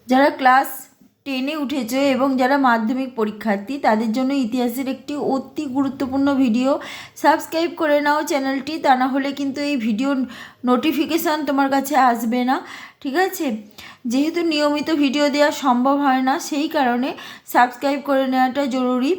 যারা ক্লাস 10-এ উঠেছে এবং যারা মাধ্যমিক পরীক্ষার্থী তাদের জন্য ইতিহাসের একটি অতি গুরুত্বপূর্ণ ভিডিও। সাবস্ক্রাইব করে নাও চ্যানেলটি, তা না হলে কিন্তু এই ভিডিও নোটিফিকেশান তোমার কাছে আসবে না, ঠিক আছে? যেহেতু নিয়মিত ভিডিও দেওয়া সম্ভব হয় না, সেই কারণে সাবস্ক্রাইব করে নেওয়াটা জরুরি।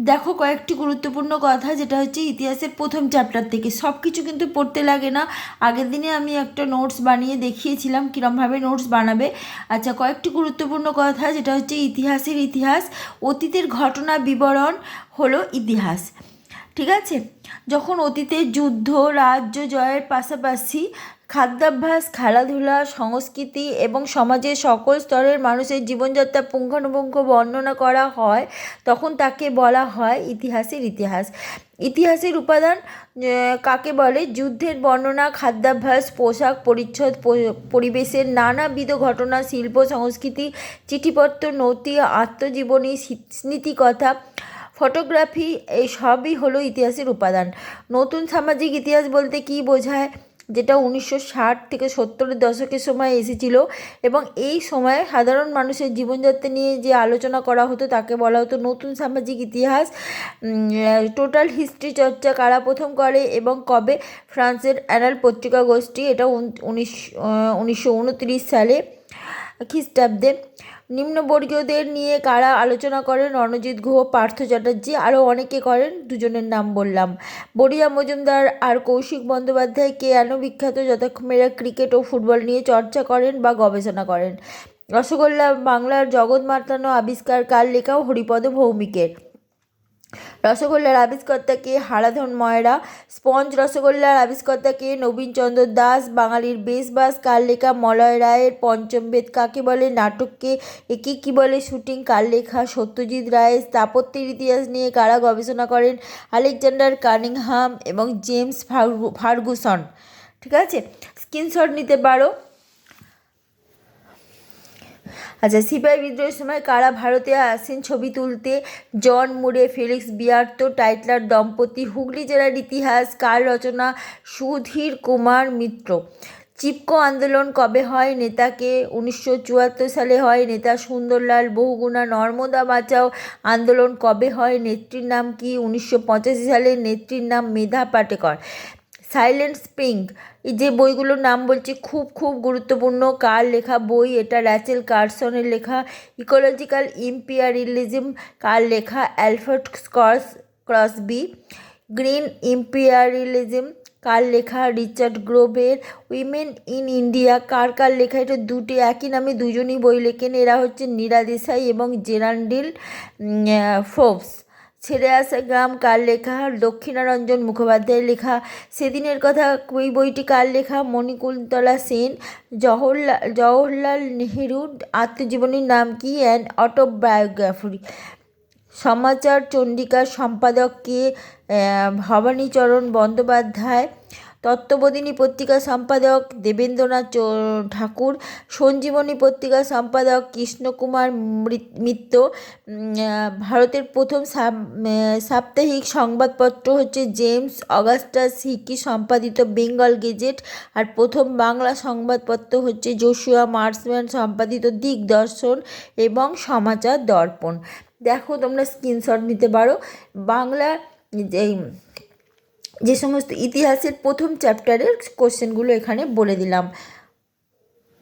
দেখো, কয়েকটি গুরুত্বপূর্ণ কথা, যেটা হচ্ছে ইতিহাসের প্রথম চ্যাপ্টার থেকে। সব কিছু কিন্তু পড়তে লাগে না। আগের দিনে আমি একটা নোটস বানিয়ে দেখিয়েছিলাম কীরমভাবে নোটস বানাবে। আচ্ছা, কয়েকটি গুরুত্বপূর্ণ কথা, যেটা হচ্ছে ইতিহাসের ইতিহাস, অতীতের ঘটনা বিবরণ হলো ইতিহাস, ঠিক আছে? যখন অতীতের যুদ্ধ, রাজ্য জয়ের পাশাপাশি খাদ্যাভ্যাস, খেলাধুলা, সংস্কৃতি এবং সমাজের সকল স্তরের মানুষের জীবনযাত্রা পুঙ্খানুপুঙ্খ বর্ণনা করা হয়, তখন তাকে বলা হয় ইতিহাসের ইতিহাস। ইতিহাসের উপাদান কাকে বলে? যুদ্ধের বর্ণনা, খাদ্যাভ্যাস, পোশাক পরিচ্ছদ, পরিবেশের নানাবিধ ঘটনা, শিল্প সংস্কৃতি, চিঠিপত্র, নথি, আত্মজীবনী, স্মৃতিকথা, ফটোগ্রাফি, এই সবই হলো ইতিহাসের উপাদান। নতুন সামাজিক ইতিহাস বলতে কী বোঝায়? যেটা 1960 থেকে 70-এর দশকের সময় এসেছিল এবং এই সময়ে সাধারণ মানুষের জীবনযাত্রা নিয়ে যে আলোচনা করা হতো তাকে বলা হতো নতুন সামাজিক ইতিহাস। টোটাল হিস্ট্রি চর্চা কারা প্রথম করে এবং কবে? ফ্রান্সের অ্যানাল পত্রিকা গোষ্ঠী, এটা 1929 সালে খ্রিস্টাব্দে। নিম্নবর্গীয়দের নিয়ে কারা আলোচনা করেন? রণজিৎ গুহ, পার্থ চ্যাটার্জি, আরও অনেকে করেন, দুজনের নাম বললাম। বড়িয়া মজুমদার আর কৌশিক বন্দ্যোপাধ্যায় কেন বিখ্যাত? যতক্ষণ এরা ক্রিকেট ও ফুটবল নিয়ে চর্চা করেন বা গবেষণা করেন। রসগোল্লা বাংলার জগৎ মাতানো আবিষ্কার কার লেখা? হরিপদ ভৌমিকের। রসগোল্লার আবিষ্কর্তাকে? হারাধন ময়রা। স্পঞ্জ রসগোল্লার আবিষ্কর্তাকে? নবীনচন্দ্র দাস। বাঙালির বেশবাস কার লেখা? মলয় রায়ের। পঞ্চম বেদ কাকে বলে? নাটককে। একে কী বলে? শুটিং কার লেখা? সত্যজিৎ রায়। স্থাপত্যের ইতিহাস নিয়ে কারা গবেষণা করেন? আলেকজান্ডার কানিংহাম এবং জেমস ফার্গুসন, ঠিক আছে? স্ক্রিনশট নিতে পারো। আচ্ছা, সিপাহি বিদ্রোহের সময় কারা ভারতে আসেন ছবি তুলতে? জন মুরে, ফেলিক্স বিয়ার্তো, টাইটলার দম্পতি। হুগলি জেলার ইতিহাস কার রচনা? সুধীর কুমার মিত্র। চিপকো আন্দোলন কবে হয়? নেতাকে? 1974 সালে হয়। নেতা সুন্দরলাল বহুগুণা। নর্মদা বাঁচাও আন্দোলন কবে হয়? নেত্রীর নাম কি? 1985 সালে। নেত্রীর নাম মেধা পাটেকর। সাইলেন্ট স্প্রিং, এই যে বইগুলোর নাম বলছি খুব খুব গুরুত্বপূর্ণ। কার লেখা বই এটা? র্যাচেল কার্সনের লেখা। ইকোলজিক্যাল ইম্পিরিয়ালিজম কার লেখা? অ্যালফ্রেড ক্রসবি। গ্রিন ইম্পিরিয়ালিজম কার লেখা? রিচার্ড গ্রোভের। উইমেন ইন ইন্ডিয়া কার লেখা? এটা দুটি একই নামে দুজনই বই লেখেন, এরা হচ্ছে নীরা দেশাই এবং জেরান্ডিল ফোর্বস। ছেড়ে আসা গ্রাম কার লেখা? দক্ষিণারঞ্জন মুখোপাধ্যায়ের লেখা। সেদিনের কথা ওই বইটি কার লেখা? মণিকুন্তলা সেন। জওহরলাল নেহেরুর আত্মজীবনীর নাম কি? An autobiography. সমাচার চন্ডিকার সম্পাদক কে? ভবানীচরণ বন্দ্যোপাধ্যায়। তত্ত্ববোধিনী পত্রিকার সম্পাদক দেবেন্দ্রনাথ ঠাকুর। সঞ্জীবনী পত্রিকার সম্পাদক কৃষ্ণকুমার মিত্র। ভারতের প্রথম সাপ্তাহিক সংবাদপত্র হচ্ছে জেমস অগাস্টাস হিকি সম্পাদিত বেঙ্গল গেজেট। আর প্রথম বাংলা সংবাদপত্র হচ্ছে জোশুয়া মার্সম্যান সম্পাদিত দিগদর্শন এবং সমাচার দর্পণ। দেখো, তোমরা স্ক্রিনশট নিতে পারো। বাংলা যে সমস্ত ইতিহাসের প্রথম চ্যাপ্টারের কোশ্চেনগুলো এখানে বলে দিলাম।